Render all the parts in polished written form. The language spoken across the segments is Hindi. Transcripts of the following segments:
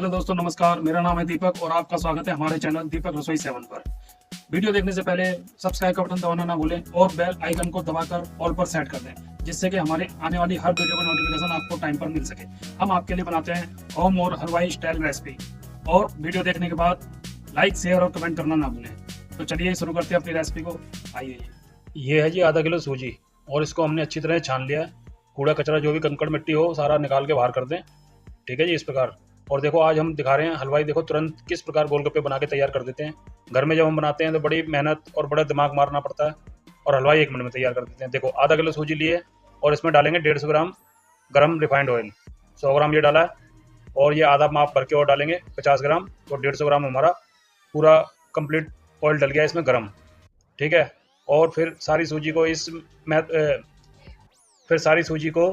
हेलो दोस्तों, नमस्कार। मेरा नाम है दीपक और आपका स्वागत है हमारे चैनल दीपक रसोई 7 पर। वीडियो देखने से पहले सब्सक्राइब का बटन दबाना ना भूलें और बेल आइकन को दबाकर ऑल पर सेट कर दें, जिससे कि हमारे आने वाली हर वीडियो का नोटिफिकेशन आपको टाइम पर मिल सके। हम आपके लिए बनाते हैं होम और हलवाई स्टाइल रेसिपी। और वीडियो देखने के बाद लाइक, शेयर और कमेंट करना ना भूलें। तो चलिए शुरू करते हैं अपनी रेसिपी को। आइए, ये है जी आधा किलो सूजी और इसको हमने अच्छी तरह छान लिया है। कूड़ा कचरा जो भी कंकड़ मिट्टी हो सारा निकाल के बाहर कर दें। ठीक है जी, इस प्रकार। और देखो, आज हम दिखा रहे हैं हलवाई देखो तुरंत किस प्रकार गोलगप्पे बना के तैयार कर देते हैं। घर में जब हम बनाते हैं तो बड़ी मेहनत और बड़ा दिमाग मारना पड़ता है, और हलवाई 1 मिनट में तैयार कर देते हैं। देखो, आधा किलो सूजी लिए और इसमें डालेंगे 150 ग्राम गर्म रिफाइंड ऑयल। 100 ग्राम ये डाला है और ये आधा माप भर के और डालेंगे 50 ग्राम। तो 150 ग्राम हमारा पूरा कंप्लीट ऑयल डल गया इसमें गर्म। ठीक है। और फिर सारी सूजी को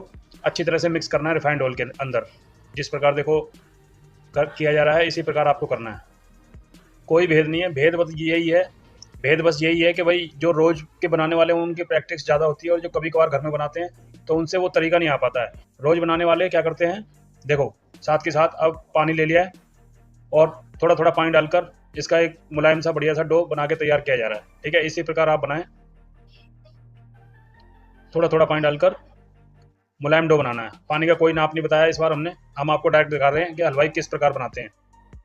अच्छी तरह से मिक्स करना है रिफाइंड ऑयल के अंदर। जिस प्रकार देखो किया जा रहा है, इसी प्रकार आपको करना है। कोई भेद नहीं है, भेद बस यही है कि भाई जो रोज़ के बनाने वाले हैं उनकी प्रैक्टिस ज़्यादा होती है, और जो कभी कभार घर में बनाते हैं तो उनसे वो तरीका नहीं आ पाता है। रोज़ बनाने वाले क्या करते हैं, देखो साथ के साथ अब पानी ले लिया है और थोड़ा थोड़ा पानी डालकर इसका एक मुलायम सा बढ़िया सा डो बना के तैयार किया जा रहा है। ठीक है, इसी प्रकार आप बनाएं। थोड़ा थोड़ा पानी डालकर मुलायम डो बनाना है। पानी का कोई नाप नहीं बताया इस बार हम आपको डायरेक्ट दिखा रहे हैं कि हलवाई किस प्रकार बनाते हैं।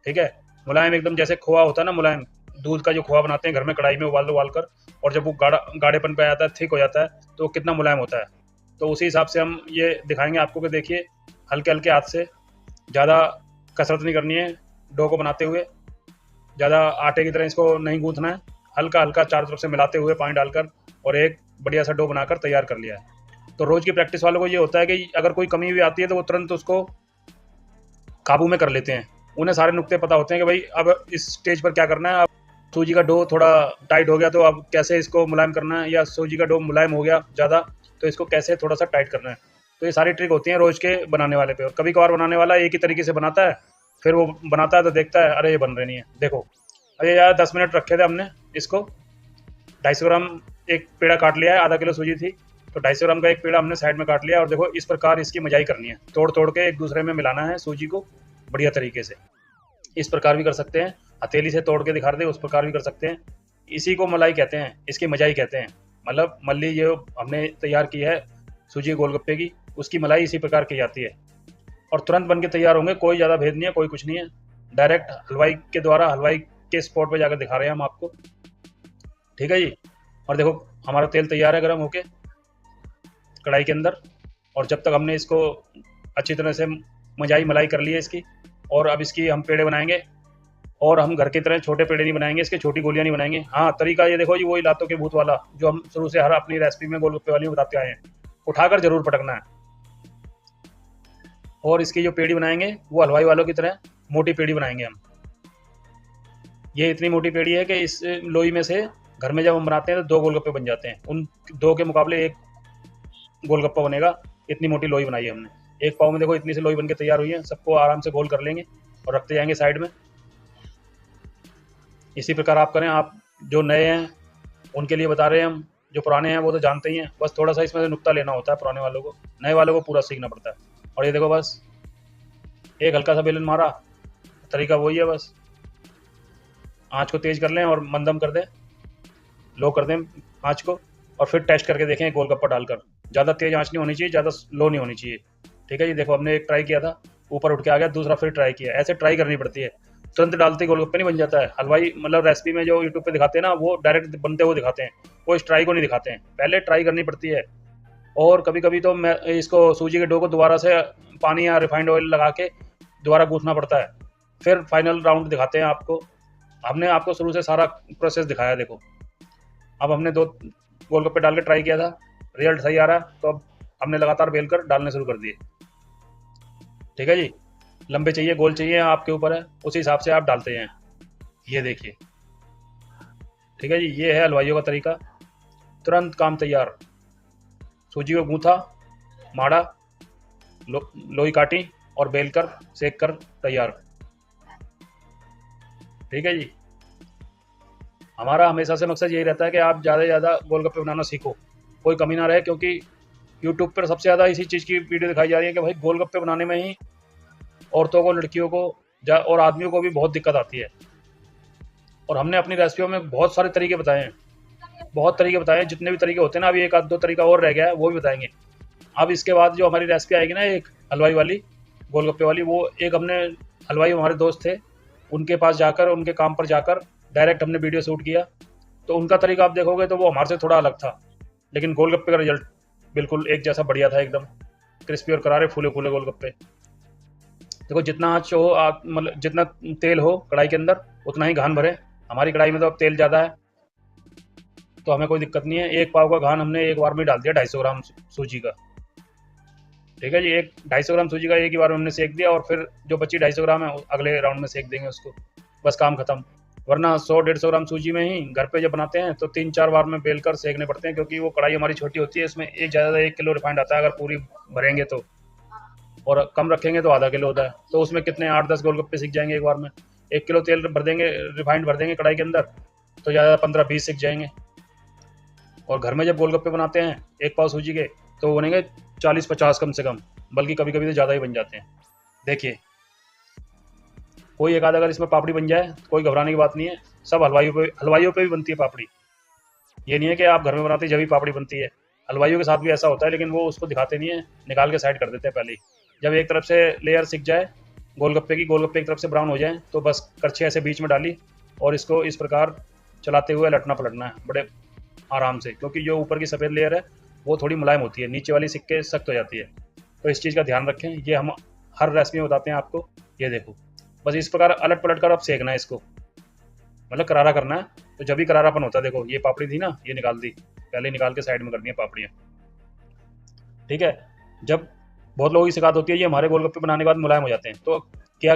ठीक है, मुलायम एकदम, जैसे खोआ होता है ना, मुलायम दूध का जो खोआ बनाते हैं घर में कढ़ाई में उबाल कर, और जब वो गाढ़ेपन पे आ जाता है, थिक हो जाता है, तो वो कितना मुलायम होता है। तो उसी हिसाब से हम ये दिखाएंगे आपको कि देखिए, हल्के हल्के हाथ से, ज़्यादा कसरत नहीं करनी है डो को बनाते हुए, ज़्यादा आटे की तरह इसको नहीं गूँथना है। हल्का हल्का चारों तरफ से मिलाते हुए पानी डालकर और एक बढ़िया सा डो बनाकर तैयार कर लिया है। तो रोज़ की प्रैक्टिस वालों को ये होता है कि अगर कोई कमी भी आती है तो वो तुरंत उसको काबू में कर लेते हैं। उन्हें सारे नुक्ते पता होते हैं कि भाई अब इस स्टेज पर क्या करना है। अब सूजी का डो थोड़ा टाइट हो गया तो अब कैसे इसको मुलायम करना है, या सूजी का डो मुलायम हो गया ज़्यादा तो इसको कैसे थोड़ा सा टाइट करना है। तो ये सारी ट्रिक होती हैं रोज़ के बनाने वाले पे। और कभी कभार बनाने वाला एक ही तरीके से बनाता है, फिर वो बनाता है तो देखता है अरे ये बन रहे नहीं है। देखो, अरे यार 10 मिनट रखे थे हमने इसको। 250 ग्राम एक पेड़ा काट लिया है, आधा किलो सूजी थी तो 250 ग्राम का एक पेड़ा हमने साइड में काट लिया। और देखो, इस प्रकार इसकी मजाई करनी है, तोड़ तोड़ के एक दूसरे में मिलाना है सूजी को बढ़िया तरीके से। इस प्रकार भी कर सकते हैं, हथेली से तोड़ के दिखा दे उस प्रकार भी कर सकते हैं। इसी को मलाई कहते हैं, इसकी मजाई कहते हैं। मतलब मल्ली जो हमने तैयार की है सूजी गोलगप्पे की, उसकी मलाई इसी प्रकार की जाती है। और तुरंत बन के तैयार होंगे, कोई ज़्यादा भेद नहीं है, कोई कुछ नहीं है। डायरेक्ट हलवाई के द्वारा हलवाई के स्पॉट पर जाकर दिखा रहे हैं हम आपको। ठीक है जी। और देखो, हमारा तेल तैयार है गर्म होके कढ़ाई के अंदर। और जब तक हमने इसको अच्छी तरह से मलाई कर ली है इसकी, और अब इसकी हम पेड़े बनाएंगे। और हम घर की तरह छोटे पेड़े नहीं बनाएंगे, इसके छोटी गोलियां नहीं बनाएंगे। हाँ, तरीका ये देखो जी, वही लातों के भूत वाला जो हम शुरू से हर अपनी रेसिपी में गोलगप्पे वाली बताते आए हैं। उठाकर जरूर पटकना है। और इसकी जो पेड़ी बनाएंगे वो हलवाई वालों की तरह मोटी पेड़ी बनाएंगे हम। ये इतनी मोटी पेड़ी है कि इस लोई में से घर में जब हम बनाते हैं तो 2 गोलगप्पे बन जाते हैं। उन 2 के मुकाबले 1 गोलगप्पा बनेगा। इतनी मोटी लोई बनाई है हमने। एक पाव में देखो इतनी सी लोई बनके तैयार हुई है। सबको आराम से गोल कर लेंगे और रखते जाएंगे साइड में। इसी प्रकार आप करें। आप जो नए हैं उनके लिए बता रहे हैं हम, जो पुराने हैं वो तो जानते ही हैं, बस थोड़ा सा इसमें से नुक्ता लेना होता है पुराने वालों को। नए वालों को पूरा सीखना पड़ता है। और ये देखो, बस एक हल्का सा बेलन मारा, तरीका वही है। बस आँच को तेज़ कर लें और मंदम कर दें, लो कर दें आँच को, और फिर टेस्ट करके देखें गोलगप्पा डालकर। ज़्यादा तेज़ आँच नहीं होनी चाहिए, ज़्यादा लो नहीं होनी चाहिए। ठीक है जी। देखो, हमने एक ट्राई किया था, ऊपर उठ के आ गया, दूसरा फिर ट्राई किया। ऐसे ट्राई करनी पड़ती है, तुरंत डालते गोलगप्पे नहीं बन जाता है। हलवाई मतलब रेसिपी में जो यूट्यूब पे दिखाते हैं ना, वो डायरेक्ट बनते हुए दिखाते हैं, वो इस ट्राई को नहीं दिखाते हैं। पहले ट्राई करनी पड़ती है। और कभी कभी तो मैं इसको सूजी के डो को दोबारा से पानी या रिफाइंड ऑयल लगा के दोबारा गूँथना पड़ता है, फिर फाइनल राउंड दिखाते हैं आपको। हमने आपको शुरू से सारा प्रोसेस दिखाया। देखो, अब हमने 2 गोलगप्पे डाल के ट्राई किया था, रिजल्ट सही आ रहा है, तो अब हमने लगातार बेल कर डालने शुरू कर दिए। ठीक है जी। लंबे चाहिए, गोल चाहिए, आपके ऊपर है, उसी हिसाब से आप डालते हैं। ये देखिए। ठीक है जी, ये है हलवाइयों का तरीका। तुरंत काम तैयार। सूजी को गूँथा, माड़ा, लोई काटी और बेल कर सेक कर तैयार। ठीक है जी। हमारा हमेशा से मकसद यही रहता है कि आप ज़्यादा से ज़्यादा गोलगप्पे बनाना सीखो, कोई कमी ना रहे। क्योंकि यूट्यूब पर सबसे ज़्यादा इसी चीज़ की वीडियो दिखाई जा रही है कि भाई गोलगप्पे बनाने में ही औरतों को, लड़कियों को और आदमियों को भी बहुत दिक्कत आती है। और हमने अपनी रेसिपियों में बहुत सारे तरीके बताए हैं, बहुत तरीके बताए हैं, जितने भी तरीके होते हैं ना, अभी एक आध दो तरीका और रह गया है, वो भी बताएंगे। अब इसके बाद जो हमारी रेसिपी आएगी ना, एक हलवाई वाली, गोलगप्पे वाली, वो एक हमने हलवाई हमारे दोस्त थे, उनके पास जाकर, उनके काम पर जाकर डायरेक्ट हमने वीडियो शूट किया। तो उनका तरीका आप देखोगे तो वो हमारे से थोड़ा अलग था, लेकिन गोलगप्पे का रिजल्ट बिल्कुल एक जैसा बढ़िया था, एकदम क्रिस्पी और करारे फूले फूले गोलगप्पे। देखो जितना आँच हो, मतलब जितना तेल हो कढ़ाई के अंदर उतना ही घान भरें। हमारी कढ़ाई में तो अब तेल ज़्यादा है, तो हमें कोई दिक्कत नहीं है। एक पाव का घान हमने एक बार में डाल दिया 250 ग्राम सूजी का। ठीक है जी, 250 ग्राम सूजी का एक ही बार में हमने सेक दिया, और फिर जो बची 250 ग्राम है अगले राउंड में सेक देंगे उसको, बस काम खत्म। वरना 100-150 ग्राम सूजी में ही घर पे जब बनाते हैं तो 3-4 बार में बेल कर सेकने पड़ते हैं, क्योंकि वो कढ़ाई हमारी छोटी होती है, इसमें एक ज़्यादा 1 किलो रिफाइंड आता है अगर पूरी भरेंगे तो, और कम रखेंगे तो आधा किलो होता है। तो उसमें कितने 8-10 गोलगप्पे सीख जाएंगे एक बार में। 1 किलो तेल भर देंगे, रिफाइंड भर देंगे कढ़ाई के अंदर, तो ज़्यादा 15-20 सीख जाएंगे। और घर में जब गोलगप्पे बनाते हैं एक पाव सूजी के, तो वो बनेंगे 40-50 कम से कम, बल्कि कभी कभी तो ज़्यादा ही बन जाते हैं। देखिए, कोई एक आधा अगर इसमें पापड़ी बन जाए कोई घबराने की बात नहीं है, सब हलवाइयों पे भी बनती है पापड़ी। ये नहीं है कि आप घर में बनाते हैं जब भी पापड़ी बनती है, हलवाइयों के साथ भी ऐसा होता है, लेकिन वो उसको दिखाते नहीं है, निकाल के साइड कर देते हैं पहले ही। जब एक तरफ से लेयर सिक जाए गोलगप्पे की तरफ से ब्राउन हो जाए, तो बस करछी ऐसे बीच में डाली और इसको इस प्रकार चलाते हुए लटना पलटना है बड़े आराम से, क्योंकि जो ऊपर की सफ़ेद लेयर है वो थोड़ी मुलायम होती है, नीचे वाली सिक्के सख्त हो जाती है। तो इस चीज़ का ध्यान रखें, ये हम हर रेसिपी में बताते हैं आपको। ये देखो, बस इस प्रकार अलट पलट कर अब सेकना है इसको, मतलब करारा करना है, तो जब भी करारापन होता है। देखो ये पापड़ी थी ना, ये निकाल दी, पहले निकाल के साइड में करनी है पापड़ियाँ। ठीक है, जब बहुत लोगों की शिकायत होती है ये हमारे गोलगप्पे बनाने के बाद मुलायम हो जाते हैं, तो क्या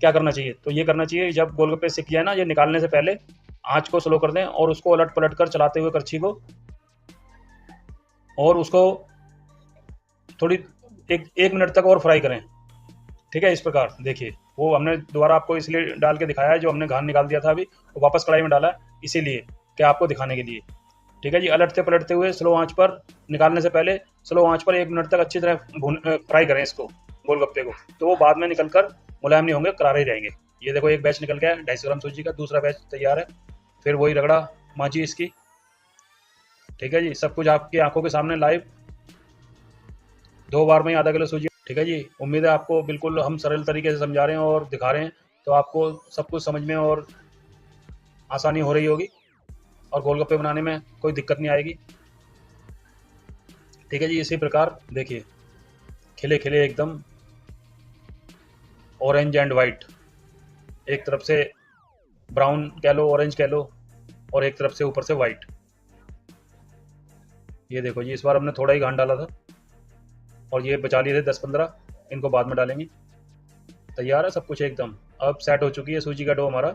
करना चाहिए? तो ये करना चाहिए, जब गोलगप्पे सिक जाए ना, ये निकालने से पहले आँच को स्लो कर दें और उसको अलट पलट कर चलाते हुए करछी को, और उसको थोड़ी एक मिनट तक और फ्राई करें। ठीक है, इस प्रकार देखिए, वो हमने दोबारा आपको इसलिए डाल के दिखाया है, जो हमने घान निकाल दिया था अभी वो वापस कढ़ाई में डाला है, इसीलिए कि आपको दिखाने के लिए। ठीक है जी, अलटते पलटते हुए स्लो आंच पर, निकालने से पहले स्लो आंच पर 1 मिनट तक अच्छी तरह फ्राई करें इसको, गोलगप्पे को, तो वो बाद में निकल कर मुलायम नहीं होंगे, करारे ही रहेंगे। ये देखो एक बैच निकल गया है 250 ग्राम सूजी का, दूसरा बैच तैयार है, फिर वही रगड़ा मांझी इसकी। ठीक है जी, सब कुछ आपकी आंखों के सामने लाइव, 2 बार में ही आधा किलो सूजी। ठीक है जी, उम्मीद है आपको बिल्कुल हम सरल तरीके से समझा रहे हैं और दिखा रहे हैं, तो आपको सब कुछ समझ में और आसानी हो रही होगी, और गोलगप्पे बनाने में कोई दिक्कत नहीं आएगी। ठीक है जी, इसी प्रकार देखिए, खिले खिले एकदम ऑरेंज एंड वाइट, एक तरफ से ब्राउन कह लो, ऑरेंज कह लो, और एक तरफ से ऊपर से वाइट। ये देखो जी, इस बार हमने थोड़ा ही घान डाला था, और ये बचा लिए थे 10-15, इनको बाद में डालेंगे। तैयार है सब कुछ एकदम, अब सेट हो चुकी है सूजी का डो हमारा,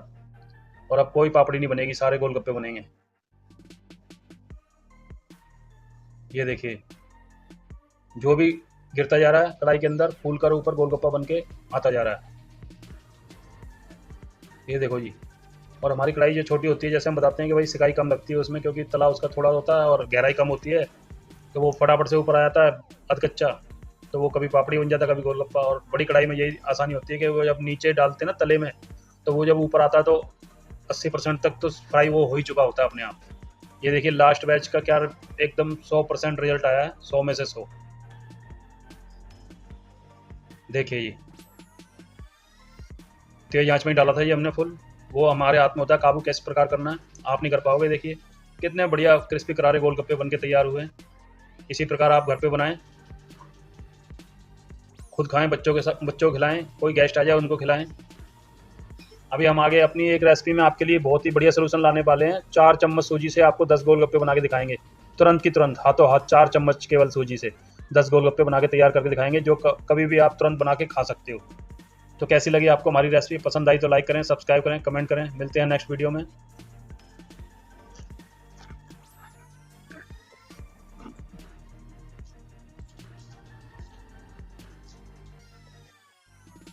और अब कोई पापड़ी नहीं बनेगी, सारे गोलगप्पे बनेंगे। ये देखिए, जो भी गिरता जा रहा है कढ़ाई के अंदर, फूल कर ऊपर गोलगप्पा बन के आता जा रहा है। ये देखो जी, और हमारी कढ़ाई जो छोटी होती है, जैसे हम बताते हैं कि भाई सिकाई कम लगती है उसमें, क्योंकि तला उसका थोड़ा होता है और गहराई कम होती है, तो वो फटाफट से ऊपर आ जाता है अधकच्चा, तो वो कभी पापड़ी बन जाता है कभी गोलगप्पा। और बड़ी कढ़ाई में यही आसानी होती है कि वो जब नीचे डालते हैं ना तले में, तो वो जब ऊपर आता है तो 80% तक तो फ्राई वो हो ही चुका होता है अपने आप। ये देखिए लास्ट बैच का क्या एकदम 100% रिजल्ट आया है, 100 में से 100। देखिए ये तेज आंच में ही डाला था ये हमने फुल, वो हमारे हाथ में होता है काबू किस प्रकार करना है, आप नहीं कर पाओगे। देखिए कितने बढ़िया क्रिस्पी करारे गोलगप्पे बन के तैयार हुए हैं। इसी प्रकार आप घर पे बनाएं, खुद खाएं, बच्चों को खिलाएं, कोई गेस्ट आ जाए उनको खिलाएं। अभी हम आगे अपनी एक रेसिपी में आपके लिए बहुत ही बढ़िया सोल्यूशन लाने वाले हैं। 4 चम्मच सूजी से आपको 10 गोलगप्पे बना के दिखाएंगे, तुरंत की तुरंत, हाथों हाथ 4 चम्मच केवल सूजी से 10 गोलगप्पे बना के तैयार करके दिखाएंगे, जो कभी भी आप तुरंत बना के खा सकते हो। तो कैसी लगी आपको हमारी रेसिपी? पसंद आई तो लाइक करें, सब्सक्राइब करें, कमेंट करें। मिलते हैं नेक्स्ट वीडियो में।